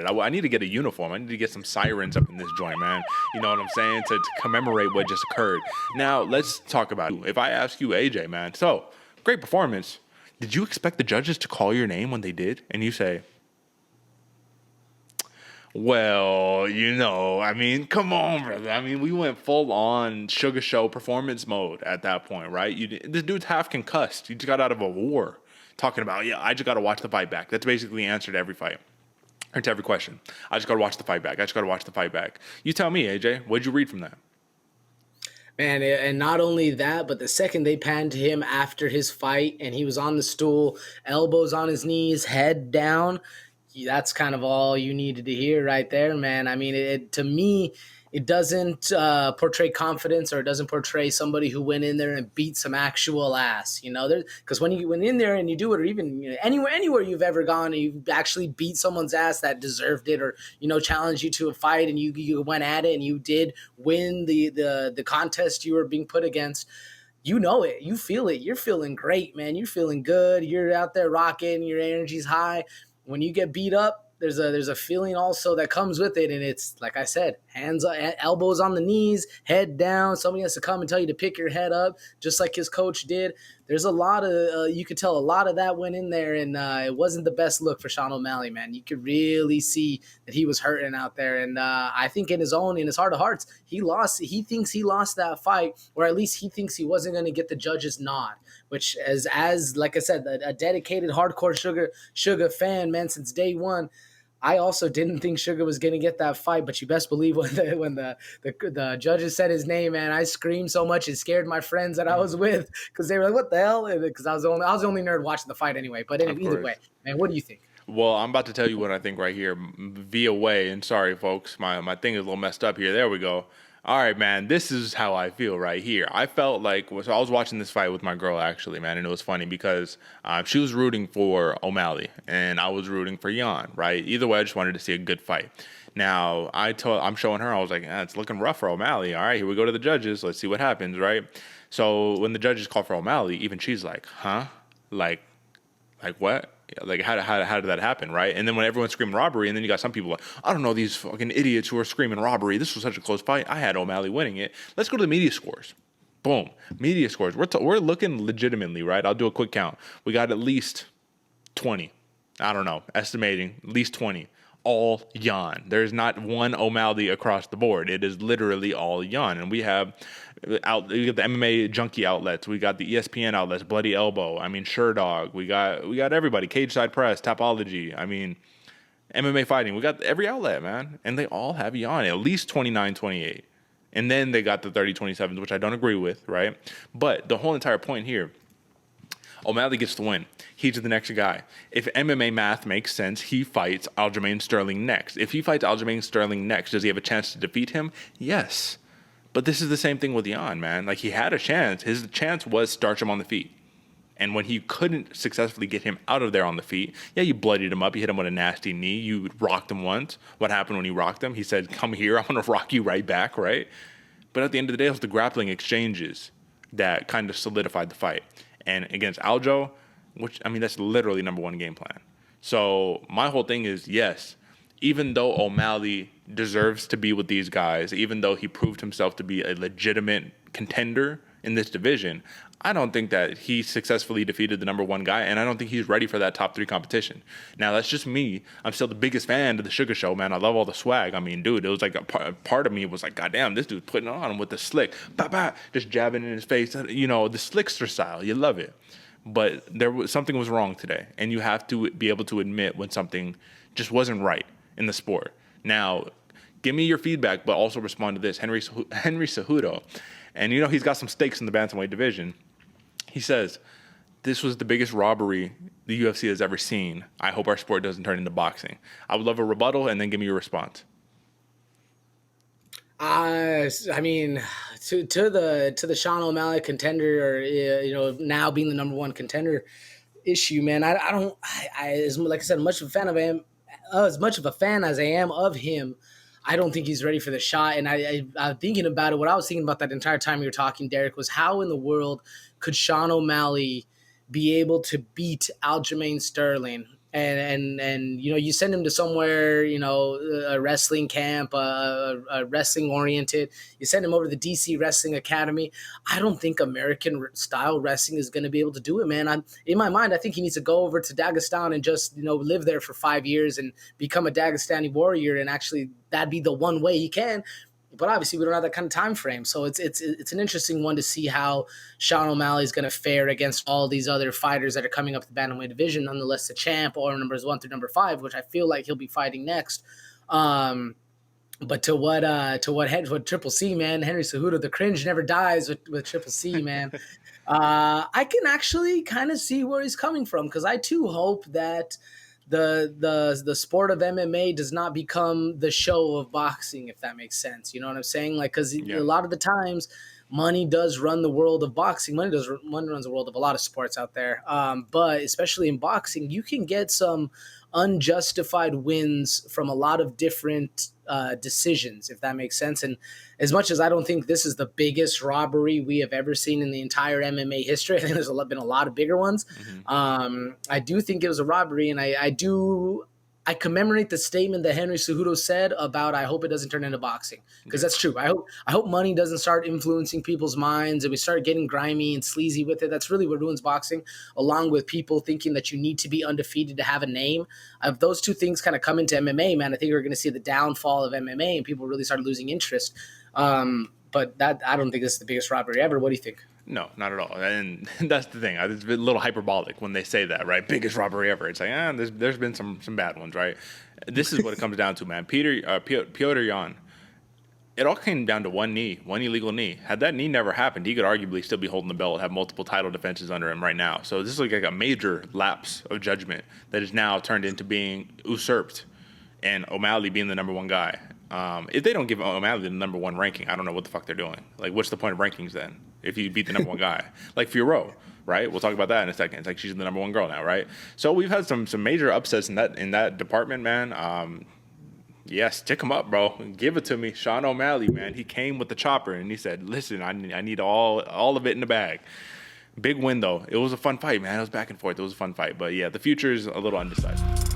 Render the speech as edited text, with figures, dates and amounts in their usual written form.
I need to get a uniform. I need to get some sirens up in this joint, man. You know what I'm saying? To commemorate what just occurred. Now, let's talk about it. If I ask you, AJ, man, so great performance. Did you expect the judges to call your name when they did? And you say, well, I mean, come on, brother. I mean, we went full on Sugar Show performance mode at that point, right? This dude's half concussed. He just got out of a war talking about, yeah, I just got to watch the fight back. That's basically the answer to every fight. Or to every question. I just got to watch the fight back. I just got to watch the fight back. You tell me, AJ, what'd you read from that? Man, and not only that, but the second they panned to him after his fight and he was on the stool, elbows on his knees, head down, that's kind of all you needed to hear right there, man. I mean, to me, it doesn't portray confidence, or it doesn't portray somebody who went in there and beat some actual ass, because when you went in there and you do it, or even anywhere you've ever gone and you actually beat someone's ass that deserved it, or challenged you to a fight and you went at it and you did win the contest you were being put against. It, you feel it, you're feeling great, man. You're feeling good, you're out there rocking, your energy's high. When you get beat up, there's a feeling also that comes with it, and it's like I said, elbows on the knees, head down. Somebody has to come and tell you to pick your head up, just like his coach did. There's a lot of you could tell a lot of that went in there, and it wasn't the best look for Sean O'Malley, man. You could really see that he was hurting out there, and I think in his heart of hearts, he lost. He thinks he lost that fight, or at least he thinks he wasn't going to get the judge's nod. Which, as like I said, a dedicated hardcore Sugar fan, man, since day one. I also didn't think Sugar was going to get that fight, but you best believe when the judges said his name, man, I screamed so much it scared my friends that I was with, because they were like, "What the hell?" Because I was the only nerd watching the fight anyway. But either way, man, what do you think? Well, I'm about to tell you what I think right here via way. And sorry, folks, my thing is a little messed up here. There we go. All right, man, this is how I feel right here. I felt like, so I was watching this fight with my girl, actually, man, and it was funny because she was rooting for O'Malley, and I was rooting for Yan, right? Either way, I just wanted to see a good fight. Now, I'm showing her, I was like, it's looking rough for O'Malley. All right, here we go to the judges. Let's see what happens, right? So when the judges call for O'Malley, even she's like, huh? Like what? Like, how did that happen, right? And then when everyone's screaming robbery, and then you got some people like, I don't know, these fucking idiots who are screaming robbery. This was such a close fight. I had O'Malley winning it. Let's go to the media scores. Boom. Media scores. We're looking legitimately, right? I'll do a quick count. We got at least 20. I don't know. Estimating. At least 20. All Yan. There's not one O'Malley across the board. It is literally all Yan. And we have we got the MMA junkie outlets. We got the ESPN outlets, Bloody Elbow. I mean, Sherdog. We got everybody. Cage Side Press, Tapology. I mean, MMA Fighting. We got every outlet, man. And they all have Yan, at least 29, 28. And then they got the 30-27s, which I don't agree with, right? But the whole entire point here, O'Malley gets the win. He's the next guy. If MMA math makes sense, he fights Aljamain Sterling next. If he fights Aljamain Sterling next, does he have a chance to defeat him? Yes. But this is the same thing with Yan, man. Like, he had a chance. His chance was starch him on the feet. And when he couldn't successfully get him out of there on the feet, yeah, you bloodied him up. You hit him with a nasty knee. You rocked him once. What happened when you rocked him? He said, come here. I'm going to rock you right back, right? But at the end of the day, it was the grappling exchanges that kind of solidified the fight. And against Aljo, which, I mean, that's literally number one game plan. So my whole thing is, yes, even though O'Malley deserves to be with these guys, even though he proved himself to be a legitimate contender in this division, I don't think that he successfully defeated the number one guy, and I don't think he's ready for that top three competition. Now, that's just me. I'm still the biggest fan of the Sugar Show, man. I love all the swag. I mean, dude, it was like a part of me was like, goddamn, this dude's putting it on with the slick, just jabbing in his face. You know, the slickster style. You love it. But something was wrong today, and you have to be able to admit when something just wasn't right in the sport. Now, give me your feedback, but also respond to this. Henry Cejudo, and you know he's got some stakes in the bantamweight division. He says, this was the biggest robbery the UFC has ever seen. I hope our sport doesn't turn into boxing. I would love a rebuttal, and then give me your response. I mean, to the Sean O'Malley contender, or now being the number one contender issue, man. As like I said, much of a fan of him, as much of a fan as I am of him, I don't think he's ready for the shot. And I'm thinking about it. What I was thinking about that entire time you were talking, Derek, was how in the world could Sean O'Malley be able to beat Aljamain Sterling and you know, you send him to somewhere, you know, a wrestling camp, a wrestling oriented. You send him over to the DC Wrestling Academy. I don't think American style wrestling is going to be able to do it, man. I'm in my mind. I think he needs to go over to Dagestan and just, you know, live there for 5 years and become a Dagestani warrior. And actually, that'd be the one way he can. But obviously, we don't have that kind of time frame, so it's an interesting one to see how Sean O'Malley is going to fare against all these other fighters that are coming up the bantamweight division. Nonetheless, the champ, or numbers 1 through number 5, which I feel like he'll be fighting next. But to what Triple C, man, Henry Cejudo, the cringe never dies with Triple C, man. I can actually kind of see where he's coming from, because I too hope that the sport of MMA does not become the show of boxing, if that makes sense. You know what I'm saying? Like, because a lot of the times money does run the world of boxing. Money runs the world of a lot of sports out there. But especially in boxing, you can get some unjustified wins from a lot of different decisions, if that makes sense. And as much as I don't think this is the biggest robbery we have ever seen in the entire MMA history, I think there's been a lot of bigger ones. I do think it was a robbery, and I commemorate the statement that Henry Cejudo said about, I hope it doesn't turn into boxing, because that's true. I hope money doesn't start influencing people's minds and we start getting grimy and sleazy with it. That's really what ruins boxing, along with people thinking that you need to be undefeated to have a name. If those two things kind of come into MMA, man, I think we're going to see the downfall of MMA and people really start losing interest. But that, I don't think this is the biggest robbery ever. What do you think? No, not at all. And that's the thing. It's a little hyperbolic when they say that, right? Biggest robbery ever. It's like, there's been some bad ones, right? This is what it comes down to, man. Petr Yan, it all came down to one illegal knee. Had that knee never happened, he could arguably still be holding the belt, have multiple title defenses under him right now. So this is like a major lapse of judgment that is now turned into being usurped, and O'Malley being the number one guy. If they don't give O'Malley the number one ranking, I don't know what the fuck they're doing. Like, what's the point of rankings then? If you beat the number one guy, like Fiorot, right? We'll talk about that in a second. It's like she's the number one girl now, right? So we've had some major upsets in that department, man. Yeah, stick him up, bro. Give it to me, Sean O'Malley, man. He came with the chopper and he said, "Listen, I need all of it in the bag." Big win though. It was a fun fight, man. It was back and forth. It was a fun fight, but yeah, the future is a little undecided.